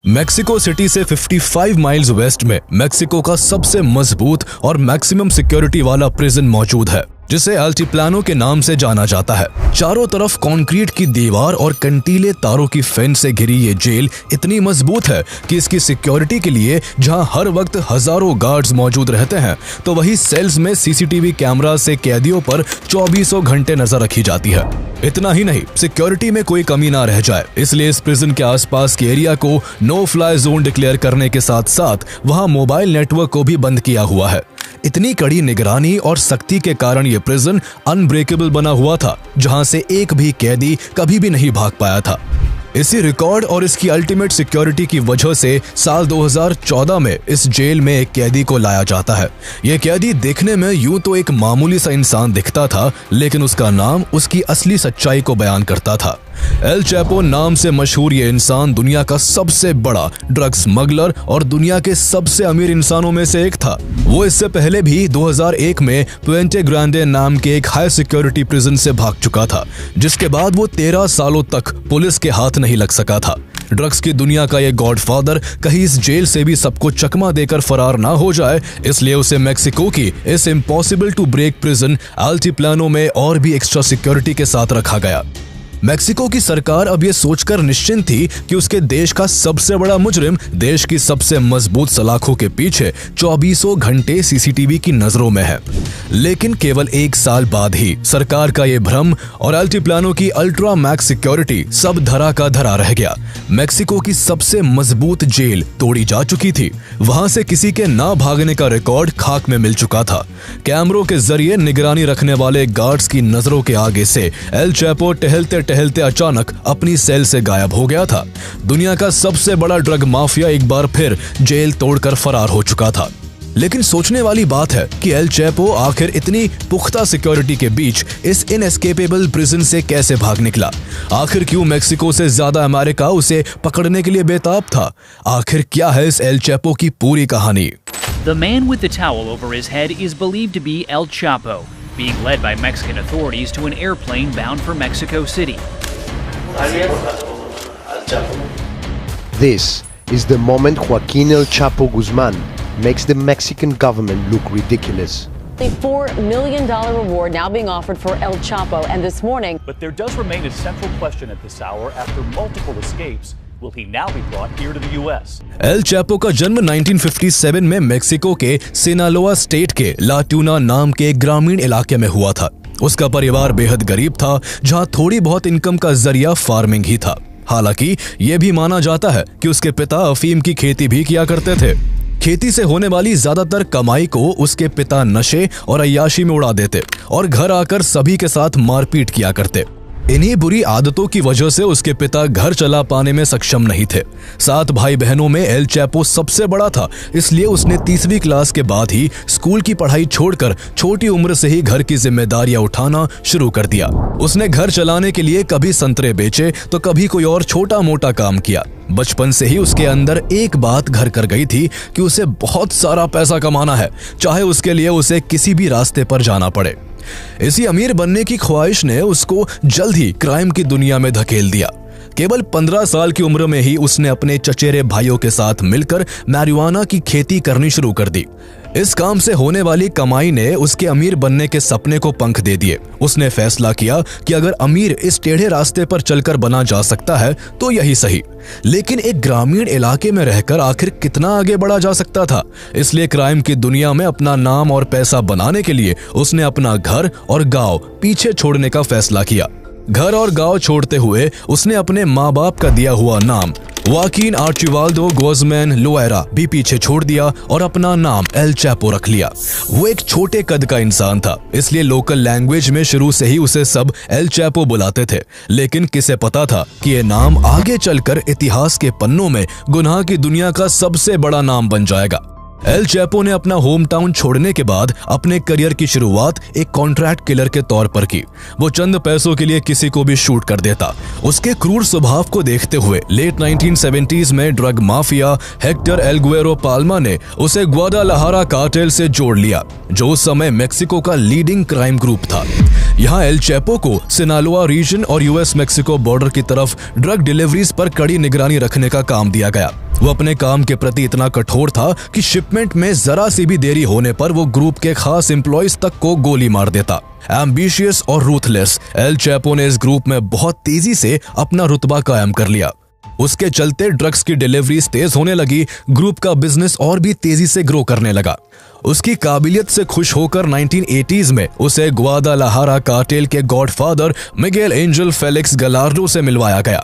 Mexico city से 55 miles waste में Mexico का सबसे मजबूत और मैक्सिमम सिक्योरिटी वाला प्रिजन मौजूद है, जिसे अल्टीप्लानो के नाम से जाना जाता है। चारों तरफ कंक्रीट की दीवार और कंटीले तारों की फेंस से घिरी ये जेल इतनी मजबूत है कि इसकी सिक्योरिटी के लिए जहां हर वक्त हजारों गार्ड्स मौजूद रहते हैं, तो वही सेल्स में सीसीटीवी कैमरा से कैदियों पर 24 घंटे नजर रखी जाती है। इतना ही नहीं, सिक्योरिटी में कोई कमी ना रह जाए, इसलिए इस प्रिजन के आसपास के एरिया को नो फ्लाई जोन डिक्लेयर करने के साथ साथ वहां मोबाइल नेटवर्क को भी बंद किया हुआ है। इतनी कड़ी निगरानी और सख्ती के कारण ये प्रिजन अनब्रेकेबल बना हुआ था, जहां से एक भी कैदी कभी भी नहीं भाग पाया था। इसी रिकॉर्ड और इसकी अल्टीमेट सिक्योरिटी की वजह से साल 2014 में इस जेल में एक कैदी को लाया जाता है। यह कैदी देखने में यूं तो एक मामूली सा इंसान दिखता था, लेकिन उसका नाम उसकी असली सच्चाई को बयान करता था। एल चैपो नाम से मशहूर ये इंसान दुनिया का सबसे बड़ा ड्रग स्मगलर और दुनिया के सबसे अमीर इंसानों में से एक था। वो इससे पहले भी 2001 में पुएंटे ग्रांडे नाम के एक हाई सिक्योरिटी प्रिजन से भाग चुका था, जिसके बाद वो 13 सालों तक पुलिस के हाथ नहीं लग सका था। ड्रग्स की दुनिया का ये गॉडफादर कहीं इस जेल से भी सबको चकमा देकर फरार ना हो जाए, इसलिए उसे मेक्सिको की इस इम्पॉसिबल टू ब्रेक प्रिजन अल्टीप्लानो में और भी एक्स्ट्रा सिक्योरिटी के साथ रखा गया। मेक्सिको की सरकार अब ये सोचकर निश्चिंत थी कि उसके देश का सबसे बड़ा मुजरिम देश की सबसे मजबूत सलाखों के पीछे 24 घंटे सीसीटीवी की नजरों में है। लेकिन केवल 1 साल बाद ही सरकार का ये भ्रम और अल्टीप्लानो की अल्ट्रा मैक्स सिक्योरिटी सब धरा का धरा रह गया। मेक्सिको की सबसे मजबूत जेल तोड़ी जा चुकी थी। वहां से किसी के ना भागने का रिकॉर्ड खाक में मिल चुका था। कैमरों के जरिए निगरानी रखने वाले गार्ड्स की नजरों के आगे से एल चैपो टहलते अचानक अपनी सेल से गायब हो गया था। दुनिया का सबसे बड़ा ड्रग माफिया एक बार फिर जेल तोड़कर फरार हो चुका था। लेकिन सोचने वाली बात है कि एल चैपो आखिर इतनी पुख्ता सिक्योरिटी के बीच इस इनएस्केपेबल प्रिजन से कैसे भाग निकला। आखिर क्यों मेक्सिको से ज्यादा अमेरिका उसे पकड़ने के लिए बेताब था। आखिर क्या है इस एल चैपो की पूरी कहानी। The man with the towel over his head is believed to be El Chapo, being led by Mexican authorities to an airplane bound for Mexico City. This is the moment Joaquin El Chapo Guzman makes the Mexican government look ridiculous. The $4 million reward now being offered for El Chapo, and this morning. But there does remain a central question at this hour after multiple escapes. Will he now be brought here to the US? L Chapo का जन्म 1957 में Mexico के Sinaloa state के ला tuna नाम के एक ग्रामीण इलाके में हुआ था। उसका परिवार बेहद गरीब था, जहां थोड़ी बहुत इनकम का जरिया फार्मिंग ही था। हालांकि यह भी माना जाता है कि उसके पिता अफीम की खेती भी किया करते थे। खेती से होने वाली ज्यादातर कमाई को उसके पिता नशे और अय्याशी में उड़ा देते और घर आकर सभी के साथ मारपीट किया करते। इन्हीं बुरी आदतों की वजह से उसके पिता घर चला पाने में सक्षम नहीं थे। 7 भाई बहनों में एल चैपो सबसे बड़ा था, इसलिए उसने 3वीं क्लास के बाद ही स्कूल की पढ़ाई छोड़कर छोटी उम्र से ही घर की जिम्मेदारियां उठाना शुरू कर दिया। उसने घर चलाने के लिए कभी संतरे बेचे तो कभी कोई और छोटा मोटा काम किया। बचपन से ही उसके अंदर एक बात घर कर गई थी कि उसे बहुत सारा पैसा कमाना है, चाहे उसके लिए उसे किसी भी रास्ते पर जाना पड़े। इसी अमीर बनने की ख्वाहिश ने उसको जल्द ही क्राइम की दुनिया में धकेल दिया। केवल 15 साल की उम्र में ही उसने अपने चचेरे भाइयों के साथ मिलकर मैरिजुआना की खेती करनी शुरू कर दी। इस काम से होने वाली कमाई ने उसके अमीर बनने के सपने को पंख दे दिए। उसने फैसला किया कि अगर अमीर इस टेढ़े रास्ते पर चलकर बना जा सकता है तो यही सही। लेकिन एक ग्रामीण इलाके में रहकर आखिर कितना आगे बढ़ा जा सकता था। इसलिए क्राइम की दुनिया में अपना नाम और पैसा बनाने के लिए उसने अपना घर और गांव पीछे छोड़ने का फैसला किया। घर और गांव छोड़ते हुए उसने अपने माँ बाप का दिया हुआ नाम वाकिन आर्चिवाल्डो गुज़मैन लोएरा भी पीछे छोड़ दिया और अपना नाम एल चैपो रख लिया। वो एक छोटे कद का इंसान था, इसलिए लोकल लैंग्वेज में शुरू से ही उसे सब एल चैपो बुलाते थे। लेकिन किसे पता था कि ये नाम आगे चलकर इतिहास के पन्नों में गुनाह की दुनिया का सबसे बड़ा नाम बन जाएगा। एल चैपो ने अपना होम टाउन छोड़ने के बाद अपने करियर की शुरुआत एक कॉन्ट्रैक्ट किलर के तौर पर की। वो चंद पैसों के लिए किसी को भी शूट कर देता। उसके क्रूर स्वभाव को देखते हुए लेट 1970s में drug mafia Hector El Guero Palma ने उसे ग्वाडालाहारा कार्टेल से जोड़ लिया, जो उस समय मेक्सिको का लीडिंग क्राइम ग्रुप था। यहाँ एल चैपो को सिनालोआ रीजन और यूएस मेक्सिको बॉर्डर की तरफ ड्रग डिलीवरीज पर कड़ी निगरानी रखने का काम दिया गया। वो अपने काम के प्रति इतना कठोर था कि शिपमेंट में जरा सी भी देरी होने पर वो ग्रुप के खास एम्प्लॉइज तक को गोली मार देता। एम्बिशियस और रूथलेस, एल चैपो ने इस ग्रुप में बहुत तेजी से अपना रुतबा कायम कर लिया। उसके चलते ड्रग्स की डिलीवरीज तेज होने लगी, ग्रुप का बिजनेस और भी तेजी से ग्रो करने लगा। उसकी काबिलियत से खुश होकर 1980s में उसे ग्वादालाहारा कार्टेल के गॉडफादर मिगेल एंजल फेलिक्स गलार्डो से मिलवाया गया।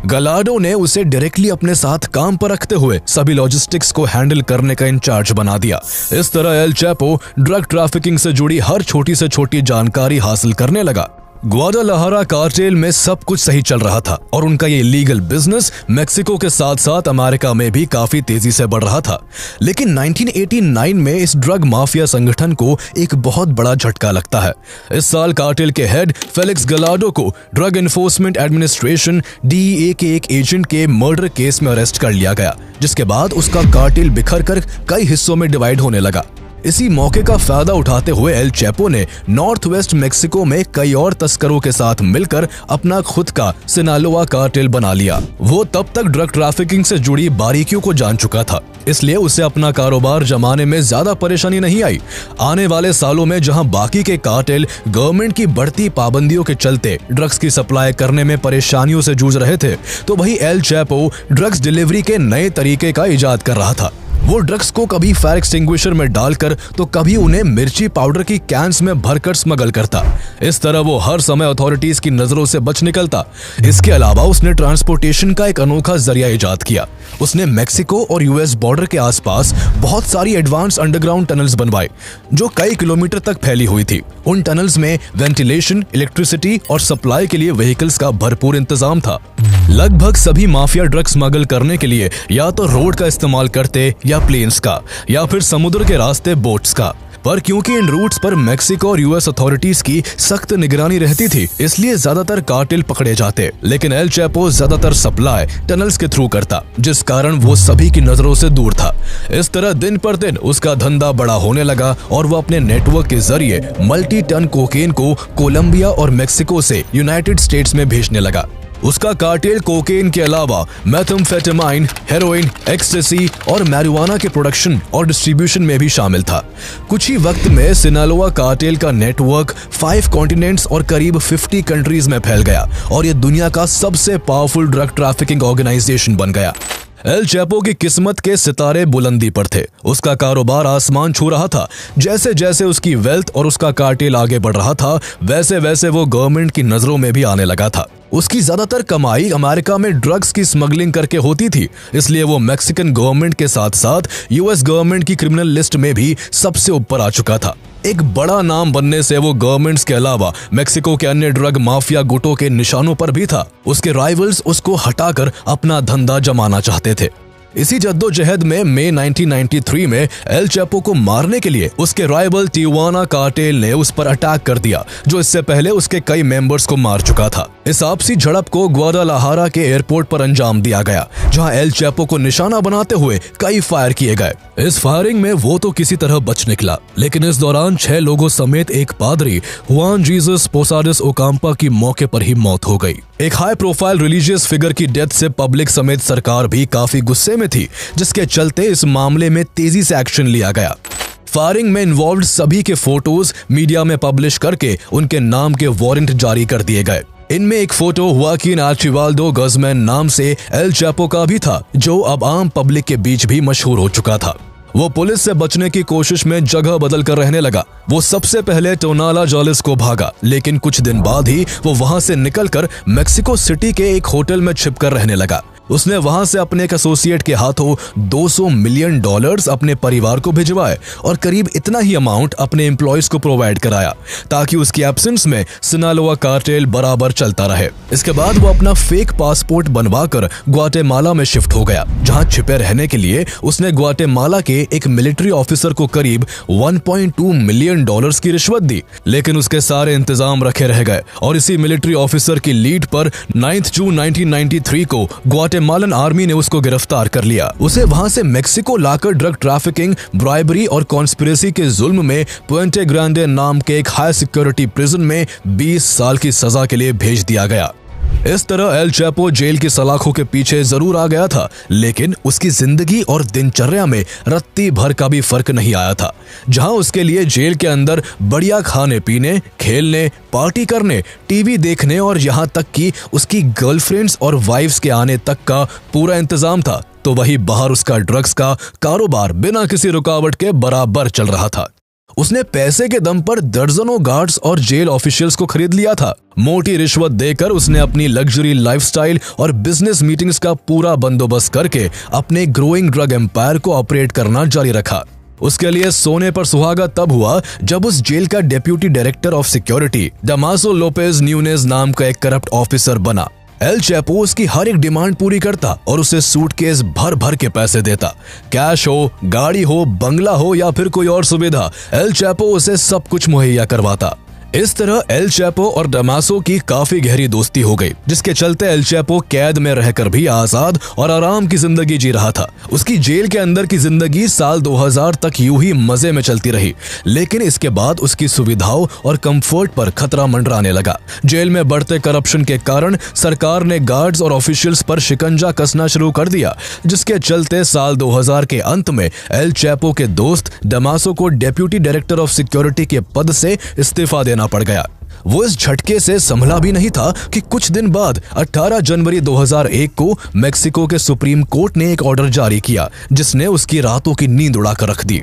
गलार्डो ने उसे डायरेक्टली अपने साथ काम पर रखते हुए सभी लॉजिस्टिक्स को हैंडल करने का इंचार्ज बना दिया। इस तरह एल चैपो ड्रग ट्रैफिकिंग से जुड़ी हर छोटी से छोटी जानकारी हासिल करने लगा। ग्वादालाहारा कार्टेल में सब कुछ सही चल रहा था और उनका ये इलीगल बिजनेस मेक्सिको के साथ साथ अमेरिका में भी काफी तेजी से बढ़ रहा था। लेकिन 1989 में इस ड्रग माफिया संगठन को एक बहुत बड़ा झटका लगता है। इस साल कार्टेल के हेड फेलिक्स गलार्डो को ड्रग एनफोर्समेंट एडमिनिस्ट्रेशन DEA के एक एजेंट के मर्डर केस में अरेस्ट कर लिया गया, जिसके बाद उसका कार्टेल बिखर कर कई हिस्सों में डिवाइड होने लगा। इसी मौके का फायदा उठाते हुए एल चैपो ने नॉर्थ वेस्ट मेक्सिको में कई और तस्करों के साथ मिलकर अपना खुद का सिनालोआ कार्टेल बना लिया। वो तब तक ड्रग ट्रैफिकिंग से जुड़ी बारीकियों को जान चुका था, इसलिए उसे अपना कारोबार जमाने में ज्यादा परेशानी नहीं आई। आने वाले सालों में जहां बाकी के कार्टेल गवर्नमेंट की बढ़ती पाबंदियों के चलते ड्रग्स की सप्लाई करने में परेशानियों से जूझ रहे थे, तो वही एल चैपो ड्रग्स डिलीवरी के नए तरीके का इजाद कर रहा था। वो ड्रग्स को कभी फायर एक्सटिंग्विशर में डालकर तो कभी उन्हें मिर्ची पाउडर की कैंस में भरकर स्मगल करता। इस तरह वो हर समय अथॉरिटीज की नजरों से बच निकलता। इसके अलावा उसने ट्रांसपोर्टेशन का एक अनोखा जरिया इजाद किया। उसने मेक्सिको और US बॉर्डर के आसपास बहुत सारी एडवांस अंडरग्राउंड टनल्स बनवाए जो कई किलोमीटर तक फैली हुई थी। उन टनल्स में वेंटिलेशन, इलेक्ट्रिसिटी और सप्लाई के लिए व्हीकल्स का भरपूर इंतजाम था। लगभग सभी माफिया ड्रग्स स्मगल करने के लिए या तो रोड का इस्तेमाल करते या प्लेन्स का, या फिर समुद्र के रास्ते बोट्स का। पर क्योंकि इन रूट्स पर मेक्सिको और US अथॉरिटीज की सख्त निगरानी रहती थी, इसलिए ज्यादातर कार्टेल पकड़े जाते। लेकिन एल चैपो ज्यादातर सप्लाई टनल्स के थ्रू करता, जिस कारण वो सभी की नजरों से दूर था। इस तरह दिन पर दिन उसका धंधा बड़ा होने लगा और वो अपने नेटवर्क के जरिए मल्टी टन कोकेन को कोलंबिया और मेक्सिको से यूनाइटेड स्टेट्स में भेजने लगा। उसका कार्टेल कोकेन के अलावा मेथाम्फेटामाइन, हेरोइन, एक्सटेसी और मैरिजुआना के प्रोडक्शन और डिस्ट्रीब्यूशन में भी शामिल था। कुछ ही वक्त में सिनालोआ कार्टेल का नेटवर्क 5 कॉन्टिनेंट्स और करीब 50 कंट्रीज में फैल गया और ये दुनिया का सबसे पावरफुल ड्रग ट्रैफिकिंग ऑर्गेनाइजेशन बन गया। एल चैपो की किस्मत के सितारे बुलंदी पर थे। उसका कारोबार आसमान छू रहा था। जैसे जैसे उसकी वेल्थ और उसका कार्टेल आगे बढ़ रहा था, वैसे वैसे वो गवर्नमेंट की नजरों में भी आने लगा था। उसकी ज्यादातर कमाई अमेरिका में ड्रग्स की स्मगलिंग करके होती थी, इसलिए वो मैक्सिकन गवर्नमेंट के साथ साथ US गवर्नमेंट की क्रिमिनल लिस्ट में भी सबसे ऊपर आ चुका था। एक बड़ा नाम बनने से वो गवर्नमेंट्स के अलावा मेक्सिको के अन्य ड्रग माफिया गुटों के निशानों पर भी था। उसके राइवल्स उसको हटाकर अपना धंधा जमाना चाहते थे। इसी जद्दोजहद में मई 1993 में एल चैपो को मारने के लिए उसके राइवल टिजुआना कार्टेल ने उस पर अटैक कर दिया, जो इससे पहले उसके कई मेंबर्स को मार चुका था। इस आपसी झड़प को ग्वादालाहारा के एयरपोर्ट पर अंजाम दिया गया, जहां एल चैपो को निशाना बनाते हुए कई फायर किए गए। इस फायरिंग में वो तो किसी तरह बच निकला, लेकिन इस दौरान 6 लोगों समेत एक पादरी हुआन जीसस पोसाडेस ओकाम्पा की मौके पर ही मौत हो गई। एक हाई प्रोफाइल रिलीजियस फिगर की डेथ से पब्लिक समेत सरकार भी काफी गुस्से में थी, जिसके चलते इस मामले में तेजी से एक्शन लिया गया। फायरिंग में इन्वॉल्व्ड सभी के फोटोज मीडिया में पब्लिश करके उनके नाम के वारंट जारी कर दिए गए। इनमें एक फोटो हुआकिन आर्चिवाल्डो गuzman नाम से एल चैपो का भी था, जो अब आम पब्लिक के बीच भी मशहूर हो चुका था। वो पुलिस से बचने की कोशिश में जगह बदल कर रहने लगा। वो सबसे पहले टोनाला जॉलिस को भागा, लेकिन कुछ दिन बाद ही वो वहां से निकलकर मेक्सिको सिटी के एक होटल में छिपकर रहने लगा। उसने वहां से अपने एक एसोसिएट के हाथों $200 मिलियन अपने परिवार को भिजवाए और करीब इतना ही अमाउंट अपने एम्प्लॉयज को प्रोवाइड कराया, ताकि उसकी एब्सेंस में सिनालोआ कार्टेल बराबर चलता रहे। इसके बाद वो अपना फेक पासपोर्ट बनवाकर ग्वाटेमाला में शिफ्ट हो गया, जहां छिपे रहने के लिए उसने ग्वाटेमाला के एक मिलिट्री ऑफिसर को करीब $1.2 मिलियन की रिश्वत दी। लेकिन उसके सारे इंतजाम रखे रह गए और इसी मिलिट्री ऑफिसर की लीड पर 9 जून 1993 को ग्वाटेमालन आर्मी ने उसको गिरफ्तार कर लिया। उसे वहां से मेक्सिको लाकर ड्रग ट्रैफिकिंग, ब्राइबरी और कॉन्स्पिरेसी के जुल्म में पुएंटे ग्रांडे नाम के एक हाई सिक्योरिटी प्रिजन में 20 साल की सजा के लिए भेज दिया गया। इस तरह एल चैपो जेल की सलाखों के पीछे जरूर आ गया था, लेकिन उसकी जिंदगी और दिनचर्या में रत्ती भर का भी फर्क नहीं आया था। जहां उसके लिए जेल के अंदर बढ़िया खाने पीने, खेलने, पार्टी करने, टीवी देखने और यहां तक कि उसकी गर्लफ्रेंड्स और वाइफ्स के आने तक का पूरा इंतजाम था, तो वही बाहर उसका ड्रग्स का कारोबार बिना किसी रुकावट के बराबर चल रहा था। उसने पैसे के दम पर दर्जनों गार्ड्स और जेल ऑफिशियल्स को खरीद लिया था। मोटी रिश्वत देकर उसने अपनी लग्जरी लाइफस्टाइल और बिजनेस मीटिंग्स का पूरा बंदोबस्त करके अपने ग्रोइंग ड्रग एम्पायर को ऑपरेट करना जारी रखा। उसके लिए सोने पर सुहागा तब हुआ जब उस जेल का deputy director of security Damaso Lopez Nunez नाम का एक करप्ट ऑफिसर बना। एल चैपो उसकी हर एक डिमांड पूरी करता और उसे सूटकेस भर भर के पैसे देता। कैश हो, गाड़ी हो, बंगला हो या फिर कोई और सुविधा, एल चैपो उसे सब कुछ मुहैया करवाता। इस तरह एल चैपो और डमासो की काफी गहरी दोस्ती हो गई, जिसके चलते एल चैपो कैद में रहकर भी आजाद और आराम की जिंदगी जी रहा था। उसकी जेल के अंदर की जिंदगी साल 2000 तक यूं ही मजे में चलती रही, लेकिन इसके बाद उसकी सुविधाओं और कंफर्ट पर खतरा मंडराने लगा। जेल में बढ़ते करप्शन के कारण सरकार ने गार्ड्स और ऑफिशियल्स पर शिकंजा कसना शुरू कर दिया, जिसके चलते साल 2000 के अंत में एल चैपो के दोस्त डमासो को डेप्यूटी डायरेक्टर ऑफ सिक्योरिटी के पद से इस्तीफा देना पड़ गया। वो इस झटके से संभला भी नहीं था कि कुछ दिन बाद 18 जनवरी 2001 को मेक्सिको के सुप्रीम कोर्ट ने एक ऑर्डर जारी किया, जिसने उसकी रातों की नींद उड़ाकर रख दी।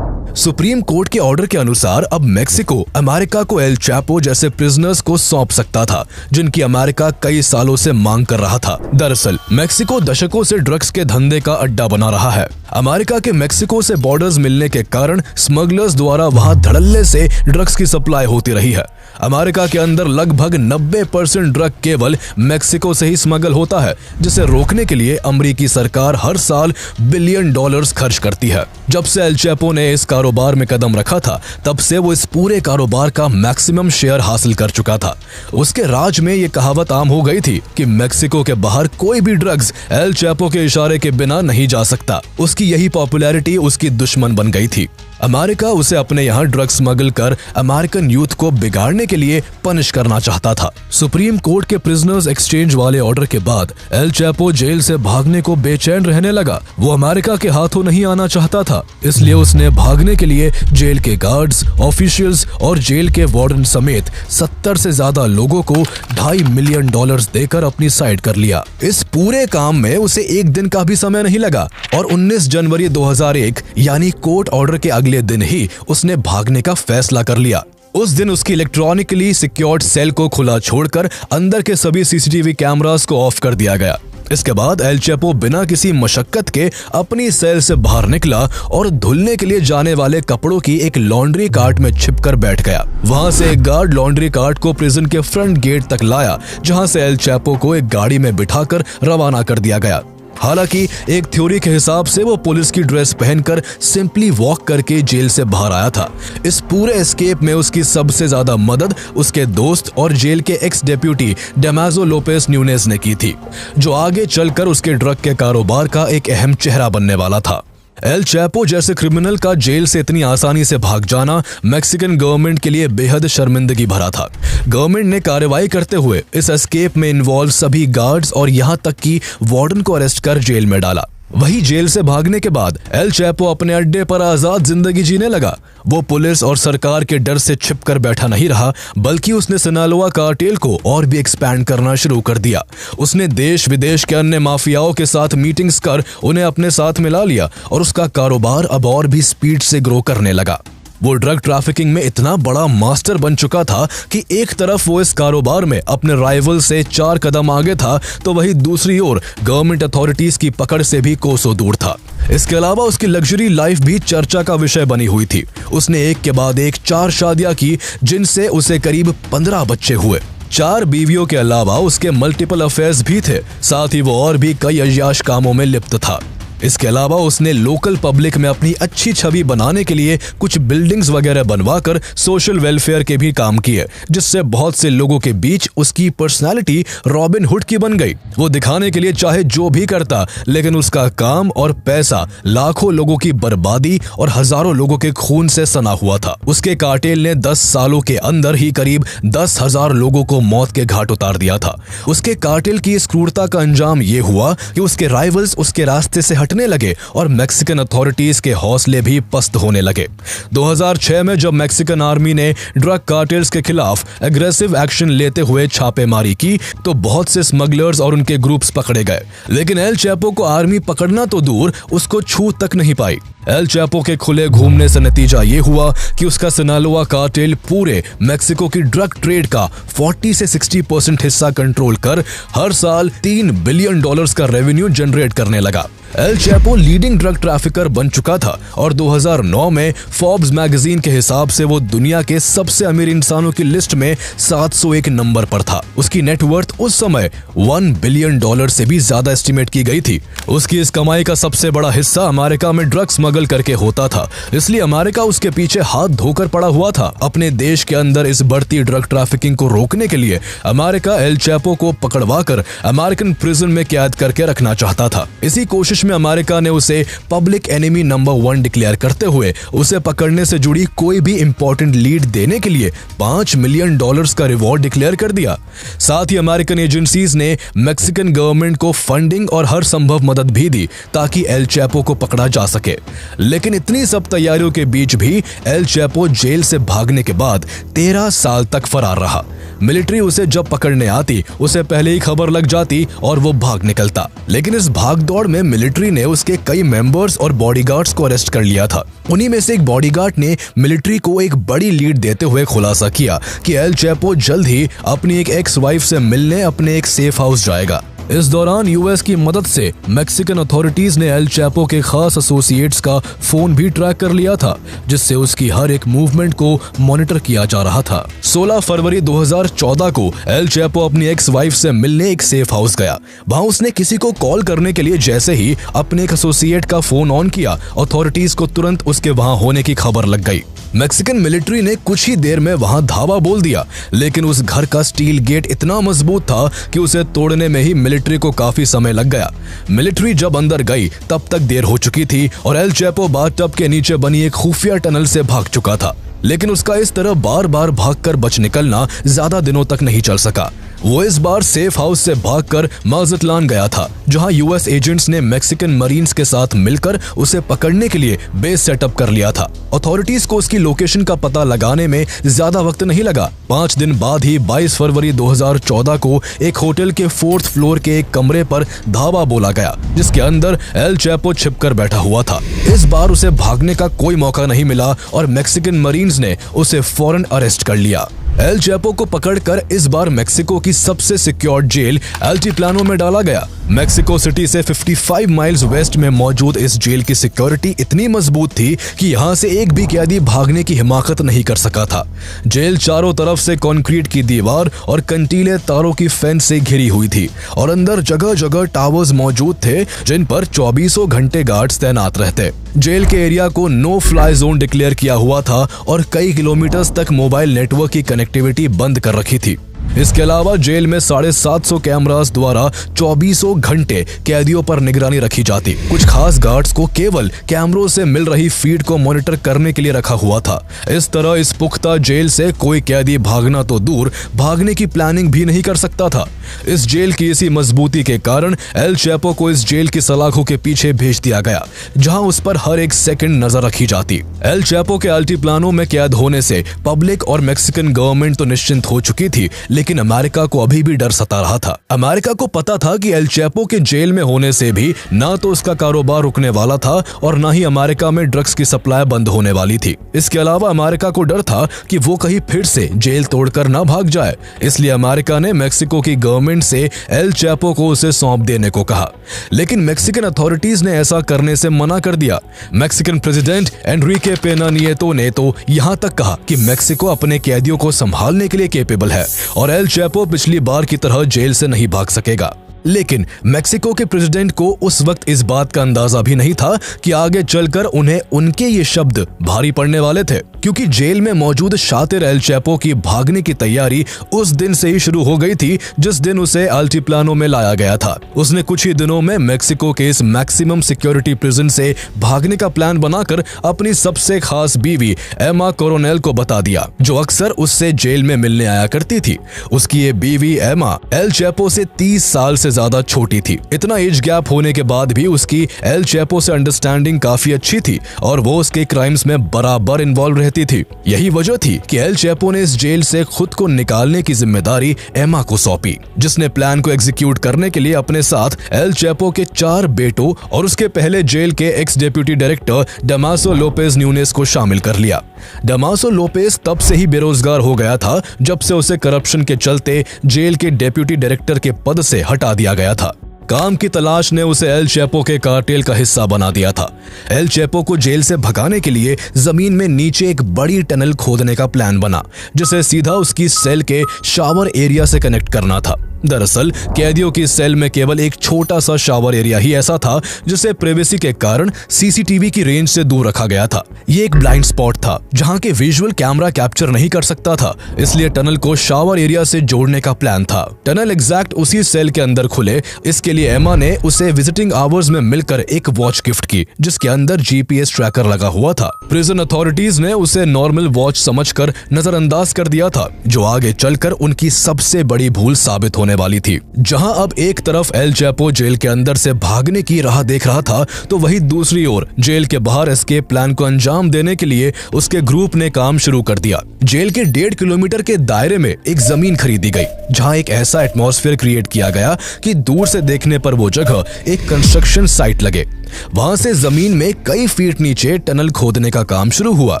सुप्रीम कोर्ट के ऑर्डर के अनुसार अब मेक्सिको अमेरिका को एल चैपो जैसे प्रिजनर्स को सौंप सकता था, जिनकी अमेरिका कई सालों से मांग कर रहा था। दरअसल मेक्सिको दशकों से ड्रग्स के धंधे का अड्डा बना रहा है। अमेरिका के मेक्सिको से बॉर्डर्स मिलने के कारण स्मगलर्स द्वारा वहां धड़ल्ले से ड्रग्स की सप्लाई होती रही है। अमेरिका के अंदर लगभग 90% ड्रग केवल मेक्सिको से ही स्मगल होता है, जिसे रोकने के लिए अमेरिकी सरकार हर साल $बिलियन खर्च करती है। जब से एल चैपो ने इस कारोबार में कदम रखा था, तब से वो इस पूरे कारोबार का मैक्सिमम शेयर हासिल कर चुका था। उसके राज में ये कहावत आम हो गई थी कि मेक्सिको के बाहर कोई भी ड्रग्स एल चैपो के इशारे के बिना नहीं जा सकता। उसकी यही पॉपुलैरिटी उसकी दुश्मन बन गई थी। अमेरिका उसे अपने यहाँ ड्रग्स स्मगल कर अमेरिकन यूथ को बिगाड़ने के लिए पनिश करना चाहता था। सुप्रीम कोर्ट के प्रिजनर्स एक्सचेंज वाले ऑर्डर के बाद एल चैपो जेल से भागने को बेचैन रहने लगा। वो अमेरिका के हाथों नहीं आना चाहता था, इसलिए उसने भागने के लिए जेल के गार्ड्स, ऑफिशियल्स और जेल के वार्डन समेत 70 से ज्यादा लोगों को $2.5 मिलियन देकर अपनी साइड कर लिया। इस पूरे काम में उसे एक दिन का भी समय नहीं लगा और 19 जनवरी 2001 यानी कोर्ट ऑर्डर के अगले दिन ही उसने भागने का फैसला कर लिया। उस दिन उसकी इलेक्ट्रॉनिकली सिक्योर्ड सेल को खुला छोड़कर अंदर के सभी सीसीटीवी कैमरास को ऑफ कर दिया गया। इसके बाद एल चैपो बिना किसी मशक्कत के अपनी सेल से बाहर निकला और धुलने के लिए जाने वाले कपड़ों की एक लॉन्ड्री कार्ट में छिपकर बैठ गया। वहां से एक गार्ड लॉन्ड्री कार्ट को प्रिजन के फ्रंट गेट तक लाया, जहां से एल चैपो को एक गाड़ी में बिठाकर रवाना कर दिया गया। हालांकि एक थ्योरी के हिसाब से वो पुलिस की ड्रेस पहनकर सिंपली वॉक करके जेल से बाहर आया था। इस पूरे एस्केप में उसकी सबसे ज्यादा मदद उसके दोस्त और जेल के एक्स डेप्यूटी डमासो लोपेज न्यूनेज ने की थी, जो आगे चलकर उसके ड्रग के कारोबार का एक अहम चेहरा बनने वाला था। एल चैपो जैसे क्रिमिनल का जेल से इतनी आसानी से भाग जाना मैक्सिकन गवर्नमेंट के लिए बेहद शर्मिंदगी भरा था। गवर्नमेंट ने कार्रवाई करते हुए इस एस्केप में इन्वॉल्व सभी गार्ड्स और यहां तक कि वार्डन को अरेस्ट कर जेल में डाला। वही जेल से भागने के बाद एल चैपो अपने अड्डे पर आजाद जिंदगी जीने लगा। वो पुलिस और सरकार के डर से छिपकर बैठा नहीं रहा, बल्कि उसने सिनालोआ कार्टेल को और भी एक्सपैंड करना शुरू कर दिया। उसने देश विदेश के अन्य माफियाओं के साथ मीटिंग्स कर उन्हें अपने साथ मिला लिया और उसका कारोबार अब और भी स्पीड से ग्रो करने लगा। वो ड्रग ट्रैफिकिंग में इतना बड़ा मास्टर बन चुका था कि एक तरफ वो इस कारोबार में अपने राइवल से 4 कदम आगे था, तो वही दूसरी ओर गवर्नमेंट अथॉरिटीज की पकड़ से भी कोसों दूर था। इसके अलावा उसकी लग्जरी लाइफ भी चर्चा का विषय बनी हुई थी। उसने एक के बाद एक 4 शादियां की, जिनसे उसे करीब 15 बच्चे हुए। 4 बीवियों के अलावा उसके मल्टीपल अफेयर्स भी थे। साथ ही वो और भी कई अय्याश कामों में लिप्त था। इसके अलावा उसने लोकल पब्लिक में अपनी अच्छी छवि बनाने के लिए कुछ बिल्डिंग्स वगैरह बनवाकर सोशल वेलफेयर के भी काम किए, जिससे बहुत से लोगों के बीच उसकी पर्सनालिटी रॉबिन हुड की बन गई। वो दिखाने के लिए चाहे जो भी करता, लेकिन उसका काम और पैसा लाखों लोगों की बर्बादी और हजारों लोगों के खून से सना हुआ था। उसके कार्टेल ने 10 सालों के अंदर ही करीब 10,000 लोगों को मौत के घाट उतार दिया था। उसके कार्टेल की इस क्रूरता का अंजाम ये हुआ कि उसके राइवल्स उसके रास्ते से हटने लगे और मैक्सिकन अथॉरिटीज के हौसले भी पस्त होने लगे। 2006 में जब मैक्सिकन आर्मी ने ड्रग कार्टेल्स के खिलाफ एग्रेसिव एक्शन लेते हुए छापेमारी की तो बहुत से स्मगलर्स और उनके ग्रुप्स पकड़े गए, लेकिन एल चैपो को आर्मी पकड़ना तो दूर, उसको छू तक नहीं पाई। एल चैपो के खुले घूमने से नतीजा ये हुआ कि उसका सिनालोआ कार्टेल पूरे मैक्सिको की ड्रग ट्रेड का 40 से 60% हिस्सा कंट्रोल कर हर साल $3 बिलियन का रेवेन्यू जनरेट करने लगा। L Chapo leading drug trafficker बन चुका था और 2009 में फोर्ब्स मैगजीन के हिसाब से वो दुनिया के सबसे अमीर इंसानों की लिस्ट में 701 नंबर पर था। उसकी नेटवर्थ उस समय $1 बिलियन से भी ज्यादा एस्टिमेट की गई थी। उसकी इस कमाई का सबसे बड़ा हिस्सा अमेरिका में ड्रग स्मगल करके होता था, इसलिए अमेरिका उसके पीछे हाथ धोकर पड़ा हुआ था। अपने देश के अंदर इस बढ़ती ड्रग ट्रैफिकिंग को रोकने के लिए अमेरिका एल चैपो को पकड़वाकर अमेरिकन प्रिजन में कैद करके रखना चाहता था। इसी कोशिश में अमेरिका ने उसे पब्लिक एनिमी नंबर 1 डिक्लेयर करते हुए उसे पकड़ने से जुड़ी कोई भी इंपॉर्टेंट लीड देने के लिए $5 मिलियन का रिवॉर्ड डिक्लेयर कर दिया। साथ ही अमेरिकन एजेंसीज ने मैक्सिकन गवर्नमेंट को फंडिंग और हर संभव मदद भी दी ताकि एल चैपो को पकड़ा जा सके। लेकिन इतनी सब तैयारियों के बीच भी एल चैपो जेल से भागने के बाद 13 साल तक फरार रहा। मिलिट्री उसे जब पकड़ने आती उसे पहले ही खबर लग जाती और वो भाग निकलता, लेकिन इस भागदौड़ में मिलिट्री ने उसके कई मेंबर्स और बॉडीगार्ड्स को अरेस्ट कर लिया था। उन्हीं में से एक बॉडीगार्ड ने मिलिट्री को एक बड़ी लीड देते हुए खुलासा किया कि एल चैपो जल्द ही अपनी एक एक्स वाइफ से मिलने अपने एक सेफ हाउस जाएगा। इस दौरान यूएस की मदद से मैक्सिकन अथॉरिटीज ने एल चैपो के खास एसोसिएट्स का फोन भी ट्रैक कर लिया था, जिससे उसकी हर एक मूवमेंट को मॉनिटर किया जा रहा था। 16 फरवरी 2014 को एल चैपो अपनी एक्स वाइफ से मिलने एक सेफ हाउस गया। वहां उसने किसी को कॉल करने के लिए जैसे ही अपने एक एसोसिएट का फोन ऑन किया, अथॉरिटीज को तुरंत उसके वहां होने की खबर लग गई। मैक्सिकन मिलिट्री ने कुछ ही देर में वहां धावा बोल दिया, लेकिन उस घर का स्टील गेट इतना मजबूत था कि उसे तोड़ने में ही मिलिट्री को काफी समय लग गया। मिलिट्री जब अंदर गई तब तक देर हो चुकी थी और एल चैपो बाथटब के नीचे बनी एक खुफिया टनल से भाग चुका था, लेकिन उसका इस तरह बार बार भागकर बच निकलना ज्यादा दिनों तक नहीं चल सका। वो इस बार सेफ हाउस से भागकर माज़ात्लान गया था, जहां यूएस एजेंट्स ने मैक्सिकन मरीन्स के साथ मिलकर उसे पकड़ने के लिए बेस सेटअप कर लिया था। अथॉरिटीज को उसकी लोकेशन का पता लगाने में ज्यादा वक्त नहीं लगा। 5 दिन बाद ही 22 फरवरी 2014 को एक होटल के 4th फ्लोर के एक कमरे पर धावा बोला गया, जिसके अंदर एल चैपो छिपकर बैठा हुआ था। इस बार उसे भागने का कोई मौका नहीं मिला और मैक्सिकन मरीन्स ने उसे फौरन अरेस्ट कर लिया। एल चैपो को पकड़कर इस बार मेक्सिको की सबसे सिक्योर्ड जेल अल्टीप्लानो में डाला गया। मेक्सिको सिटी से 55 माइल्स वेस्ट में मौजूद इस जेल की सिक्योरिटी इतनी मजबूत थी कि यहाँ से एक भी कैदी भागने की हिमाकत नहीं कर सका था। जेल चारों तरफ से कंक्रीट की दीवार और कंटीले तारों की फेंस से घिरी हुई थी और अंदर जगह जगह टावर्स मौजूद थे, जिन पर 24 घंटे गार्ड्स तैनात रहते। जेल के एरिया को नो फ्लाई जोन डिक्लेयर किया हुआ था और कई किलोमीटर तक मोबाइल नेटवर्क की कनेक्टिविटी बंद कर रखी थी। इसके अलावा जेल में 750 कैमरास द्वारा 24 घंटे कैदियों पर निगरानी रखी जाती। कुछ खास गार्ड्स को केवल कैमरों से मिल रही फीड को मॉनिटर करने के लिए रखा हुआ था। इस तरह इस पुख्ता जेल से कोई कैदी भागना तो दूर, भागने की प्लानिंग भी नहीं कर सकता था। इस जेल की इसी मजबूती के कारण एल चैपो को इस जेल की सलाखों के पीछे भेज दिया गया, जहां उस पर हर एक सेकंड नजर रखी जाती। एल चैपो के अल्टीप्लानो में कैद होने से पब्लिक और मैक्सिकन गवर्नमेंट तो निश्चिंत हो चुकी थी, लेकिन अमेरिका को अभी भी डर सता रहा था। अमेरिका को पता था कि एल चैपो के जेल में होने से भी ना तो उसका कारोबार रुकने वाला था और ना ही अमेरिका में ड्रग्स की सप्लाई बंद होने वाली थी। इसके अलावा अमेरिका को डर था कि वो कहीं फिर से जेल तोड़कर ना भाग जाए, इसलिए अमेरिका ने मैक्सिको की गवर्नमेंट से एल चैपो को उसे सौंप देने को कहा, लेकिन मैक्सिकन अथॉरिटीज ने ऐसा करने से मना कर दिया। मैक्सिकन प्रेसिडेंट एनरिके पेना नियतो ने तो यहाँ तक कहा कि मैक्सिको अपने कैदियों को संभालने के लिए कैपेबल है और एल चैपो पिछली बार की तरह जेल से नहीं भाग सकेगा। लेकिन मेक्सिको के प्रेसिडेंट को उस वक्त इस बात का अंदाजा भी नहीं था कि आगे चलकर उन्हें उनके ये शब्द भारी पड़ने वाले थे, क्योंकि जेल में मौजूद शातिर एल चैपो की भागने की तैयारी उस दिन से ही शुरू हो गई थी जिस दिन उसे अल्टीप्लानो में लाया गया था। उसने कुछ ही दिनों में मेक्सिको के इस मैक्सिमम सिक्योरिटी प्रिजन से भागने का प्लान बनाकर अपनी सबसे खास बीवी एमा कोरोनेल को बता दिया, जो अक्सर उससे जेल में मिलने आया करती थी। उसकी ये बीवी एमा एल चैपो से 30 साल से ज्यादा छोटी थी। इतना एज गैप होने के बाद भी उसकी एल चैपो से अंडरस्टैंडिंग काफी अच्छी थी और वो उसके क्राइम्स में बराबर इन्वॉल्व रहती थी। यही वजह थी कि एल चैपो ने इस जेल से खुद को निकालने की जिम्मेदारी एमा को सौंपी, जिसने प्लान को एग्जीक्यूट करने के लिए अपने साथ एल चैपो के 4 बेटों और उसके पहले जेल के ex deputy director Damaso Lopez Nunez को शामिल कर लिया। डमासो लोपेज तब से ही बेरोजगार हो गया था जब से उसे करप्शन के चलते जेल के डेप्यूटी डायरेक्टर के पद से हटा दिया गया था। काम की तलाश ने उसे एल चैपो के कार्टेल का हिस्सा बना दिया था। एल चैपो को जेल से भगाने के लिए जमीन में नीचे एक बड़ी टनल खोदने का प्लान बना, जिसे सीधा उसकी सेल के शावर एरिया से कनेक्ट करना था। दरअसल कैदियों की सेल में केवल एक छोटा सा शावर एरिया ही ऐसा था जिसे प्राइवेसी के कारण सीसीटीवी की रेंज से दूर रखा गया था। ये एक ब्लाइंड स्पॉट था जहां के विजुअल कैमरा कैप्चर नहीं कर सकता था, इसलिए टनल को शावर एरिया से जोड़ने का प्लान था। टनल एग्जैक्ट उसी सेल के अंदर खुले, इसके लिए एमा ने उसे विजिटिंग आवर्स में मिलकर एक वॉच गिफ्ट की जिसके अंदर जीपीएस ट्रैकर लगा हुआ था। प्रिजन अथॉरिटीज ने उसे नॉर्मल वॉच समझकर नजरअंदाज कर दिया था, जो आगे चलकर उनकी सबसे बड़ी भूल साबित होने वाली थी। जहां अब एक तरफ एल चैपो जेल के अंदर से भागने की राह देख रहा था, तो वहीं दूसरी ओर जेल के बाहर एस्केप प्लान को अंजाम देने के लिए उसके ग्रुप ने काम शुरू कर दिया। जेल के 1.5 किलोमीटर के दायरे में एक जमीन खरीदी गई जहां एक ऐसा एटमॉस्फेयर क्रिएट किया गया कि दूर से देखने पर वो जगह एक कंस्ट्रक्शन साइट लगे। वहां से जमीन में कई फीट नीचे टनल खोदने का काम शुरू हुआ,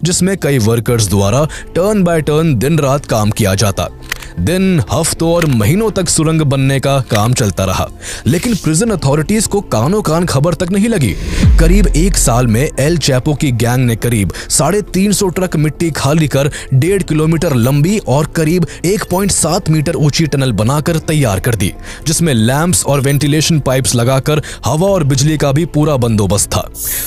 जिसमें कई वर्कर्स द्वारा टर्न बाय टर्न दिन रात काम किया जाता। दिन, हफ्तों और महीनों तक सुरंग बनने का काम चलता रहा, लेकिन प्रिजन अथॉरिटीज को कानों कान खबर तक नहीं लगी। करीब 1 साल में एल चैपो की गैंग ने करीब 350 ट्रक मिट्टी खाली कर 1.5 किलोमीटर लंबी और करीब 1.7 मीटर ऊंची टनल बनाकर तैयार कर दी, जिसमें लैंप्स और वेंटिलेशन पाइप्स लगाकर हवा और बिजली का भी पूरा बंदोबस्त था।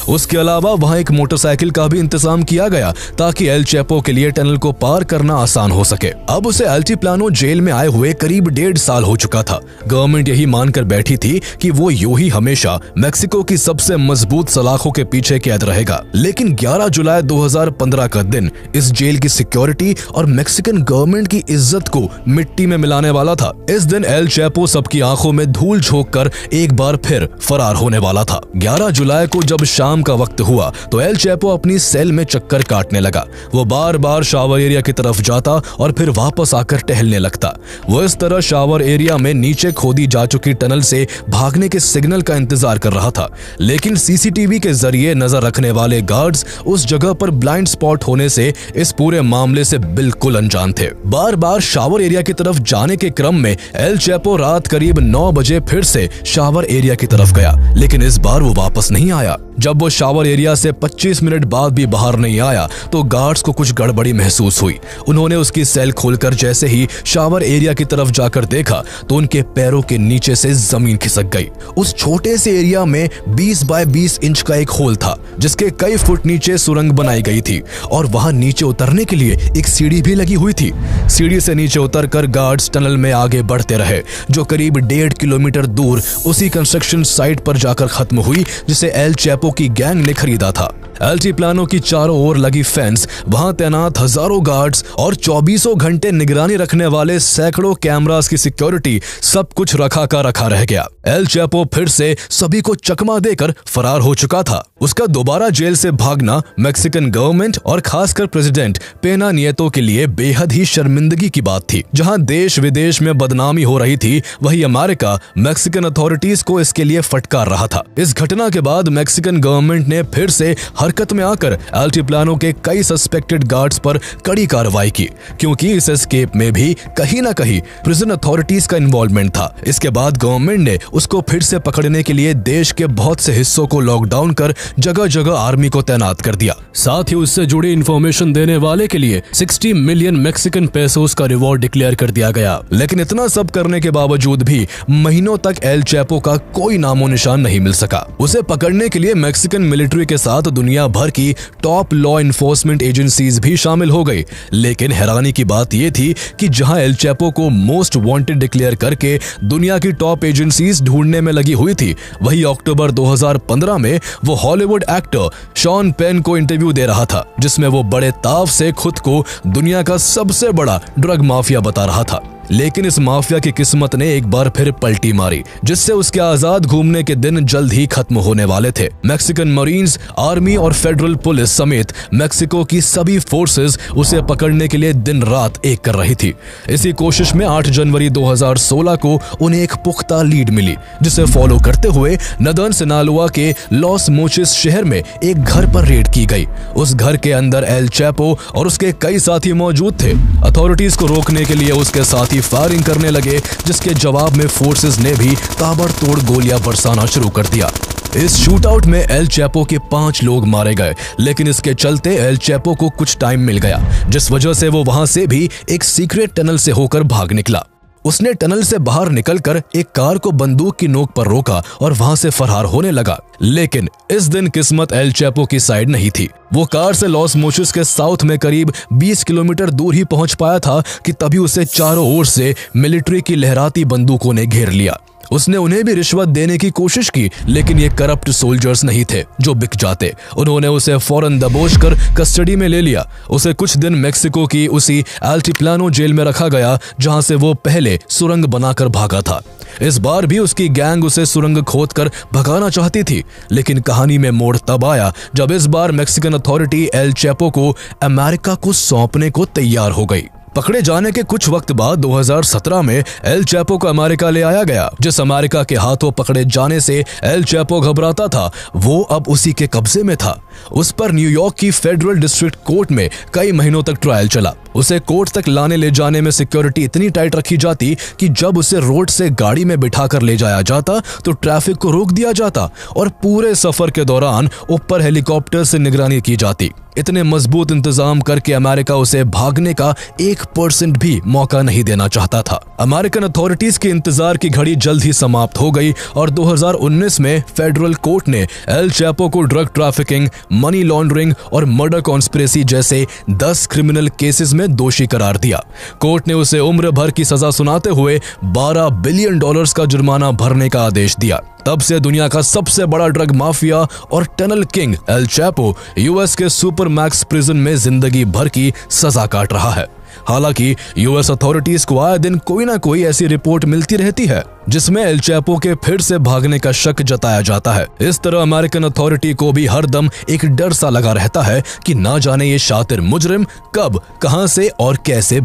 उसके अलावा वहां एक मोटरसाइकिल का भी इंतजाम किया गया ताकि एल चैपो के लिए टनल को पार करना आसान हो सके। अब उसे अल्टीप्लानो जेल में आए हुए करीब 1.5 साल हो चुका था। गवर्नमेंट यही मानकर बैठी थी कि वो यूं ही हमेशा मेक्सिको की सबसे मजबूत सलाखों के पीछे कैद रहेगा। लेकिन 11 जुलाई 2015 का दिन इस जेल की सिक्योरिटी और मेक्सिकन गवर्नमेंट की इज्जत को मिट्टी में मिलाने वाला था। इस दिन एल चैपो सबकी आंखों में धूल झोंक कर एक बार फिर फरार होने वाला था। 11 जुलाई को जब शाम का वक्त हुआ तो एल चैपो अपनी सेल में चक्कर काटने लगा। वो बार बार शावर एरिया की तरफ जाता और फिर वापस आकर टहलने लगता। वो इस तरह शावर एरिया में नीचे खोदी जा चुकी टनल से भागने के सिग्नल का इंतजार कर रहा था, लेकिन सीसीटीवी के जरिए नजर रखने वाले गार्ड्स उस जगह पर ब्लाइंड स्पॉट होने से इस पूरे मामले से बिल्कुल अनजान थे। बार बार शावर एरिया की तरफ जाने के क्रम में एल चैपो रात करीब 9 बजे फिर से शावर एरिया की तरफ गया, लेकिन इस बार वो वापस नहीं आया। जब वो शावर एरिया से 25 मिनट बाद भी बाहर नहीं आया तो गार्ड्स को कुछ गड़बड़ी महसूस हुई। उन्होंने उसकी सेल खोलकर जैसे ही शावर एरिया की तरफ जाकर देखा तो उनके पैरों के नीचे से जमीन खिसक गई। उस छोटे से एरिया में 20 बाय 20 इंच का एक होल था जिसके कई फुट नीचे सुरंग बनाई गई थी और वहां नीचे उतरने के लिए एक सीढ़ी भी लगी हुई थी। सीढ़ी से नीचे उतरकर गार्ड्स टनल में आगे बढ़ते रहे, जो करीब 1.5 किलोमीटर दूर उसी कंस्ट्रक्शन साइट पर जाकर खत्म हुई जिसे एल चैपो की गैंग ने खरीदा था। अल्टीप्लानो की चारों ओर लगी फेंस, वहां तैनात हजारों गार्ड्स और 24 घंटे निगरानी रखने वाले सैकड़ों कैमरास की सिक्योरिटी, सब कुछ रखा का रखा रह गया। एल चैपो फिर से सभी को चकमा देकर फरार हो चुका था। उसका दोबारा जेल से भागना मैक्सिकन गवर्नमेंट और खासकर प्रेसिडेंट पेना नियतो के लिए बेहद ही शर्मिंदगी की बात थी। जहां देश विदेश में बदनामी हो रही थी, वही अमेरिका मैक्सिकन अथॉरिटीज को इसके लिए फटकार रहा था। इस घटना के बाद मैक्सिकन गवर्नमेंट ने फिर से हरकत में आकर अल्टीप्लानो के कई सस्पेक्टेड गार्ड्स पर कड़ी कार्रवाई की, क्योंकि इस एस्केप में भी भी कहीं ना कहीं प्रिजन अथॉरिटीज का इन्वॉल्वमेंट था। इसके बाद गवर्नमेंट ने उसको फिर से पकड़ने के लिए देश के बहुत से हिस्सों को लॉकडाउन कर जगह जगह आर्मी को तैनात कर दिया। साथ ही उससे जुड़ी इंफॉर्मेशन देने वाले के लिए 60 मिलियन मैक्सिकन पेसोस का रिवॉर्ड डिक्लेयर कर दिया गया। लेकिन इतना सब करने के बावजूद भी महीनों तक एल चैपो का कोई नामो निशान नहीं मिल सका। उसे पकड़ने के लिए मैक्सिकन मिलिट्री के साथ दुनिया भर की टॉप लॉ इन्फोर्समेंट एजेंसीज भी शामिल हो गई। लेकिन हैरानी की बात यह थी कि जहां एल चैपो को मोस्ट वांटेड डिक्लेयर करके दुनिया की टॉप एजेंसीज ढूंढने में लगी हुई थी, वही अक्टूबर 2015 में वो हॉलीवुड एक्टर शॉन पेन को इंटरव्यू दे रहा था, जिसमें वो बड़े ताव से खुद को दुनिया का सबसे बड़ा ड्रग माफिया बता रहा था। लेकिन इस माफिया की किस्मत ने एक बार फिर पलटी मारी, जिससे उसके आजाद घूमने के दिन जल्द ही खत्म होने वाले थे। मैक्सिकन मरीन्स, आर्मी और फेडरल पुलिस समेत मैक्सिको की सभी फोर्सेस उसे पकड़ने के लिए दिन रात एक कर रही थी। इसी कोशिश में 8 जनवरी 2016 को उन्हें एक पुख्ता लीड मिली, जिसे फॉलो करते हुए नदर्न सिनालोआ के लॉस मोचिस शहर में एक घर पर रेड की गई। उस घर के अंदर एल चैपो और उसके कई साथी मौजूद थे। अथॉरिटीज को रोकने के लिए उसके साथी फायरिंग करने लगे, जिसके जवाब में फोर्सेस ने भी ताबड़तोड़ गोलियां बरसाना शुरू कर दिया। इस शूटआउट में एल चैपो के 5 लोग मारे गए, लेकिन इसके चलते एल चैपो को कुछ टाइम मिल गया, जिस वजह से वो वहां से भी एक सीक्रेट टनल से होकर भाग निकला। उसने टनल से बाहर निकलकर एक कार को बंदूक की नोक पर रोका और वहां से फरार होने लगा। लेकिन इस दिन किस्मत एल चैपो की साइड नहीं थी। वो कार से लॉस मोचिस के साउथ में करीब 20 किलोमीटर दूर ही पहुंच पाया था कि तभी उसे चारों ओर से मिलिट्री की लहराती बंदूकों ने घेर लिया। उसने उन्हें भी रिश्वत देने की कोशिश की, लेकिन ये करप्ट सोल्जर्स नहीं थे जो बिक जाते। उन्होंने उसे फौरन दबोच कर कस्टडी में ले लिया। उसे कुछ दिन मेक्सिको की उसी अल्टिप्लानो जेल में रखा गया, जहां से वो पहले सुरंग बनाकर भागा था। इस बार भी उसकी गैंग उसे सुरंग खोदकर भगाना चाहती थी, लेकिन कहानी में मोड़ तब आया जब इस बार मैक्सिकन अथॉरिटी एल चैपो को अमेरिका को सौंपने को तैयार हो गई। पकड़े जाने के कुछ वक्त बाद 2017 में एल चैपो को अमेरिका ले आया गया। जिस अमेरिका के हाथों पकड़े जाने से एल चैपो घबराता था, वो अब उसी के कब्जे में था। उस पर न्यूयॉर्क की फेडरल डिस्ट्रिक्ट कोर्ट में कई महीनों तक ट्रायल चला। उसे कोर्ट तक लाने ले जाने में सिक्योरिटी इतनी टाइट रखी जाती कि जब उसे रोड से गाड़ी में बिठाकर ले जाया जाता तो ट्रैफिक को रोक दिया जाता और पूरे सफर के दौरान ऊपर हेलीकॉप्टर से निगरानी की जाती। इतने मजबूत इंतजाम करके अमेरिका उसे भागने का 1% भी मौका नहीं देना चाहता था। अमेरिकन अथॉरिटीज के इंतजार की घड़ी जल्द ही समाप्त हो गई और 2019 में फेडरल कोर्ट ने एल चैपो को ड्रग ट्रैफिकिंग, मनी लॉन्ड्रिंग और मर्डर कॉन्स्पिरेसी जैसे 10 क्रिमिनल केसेस में दोषी करार दिया। कोर्ट ने उसे उम्र भर की सजा सुनाते हुए $12 बिलियन का जुर्माना भरने का आदेश दिया। तब से दुनिया का सबसे बड़ा ड्रग माफिया और tunnel king L Chapo US के सुपर मैक्स प्रिजन में जिंदगी भर की सजा काट रहा है। हालांकि यूएस अथॉरिटीज को आए दिन कोई ना कोई ऐसी रिपोर्ट मिलती रहती है जिसमें एल चैपो के फिर से भागने का शक जताया जाता है। इस तरह अमेरिकन अथॉरिटी को भी हरदम एक डर सा लगा रहता है कि ना जाने ये शातिर मुजरिम कब, कहां से और कैसे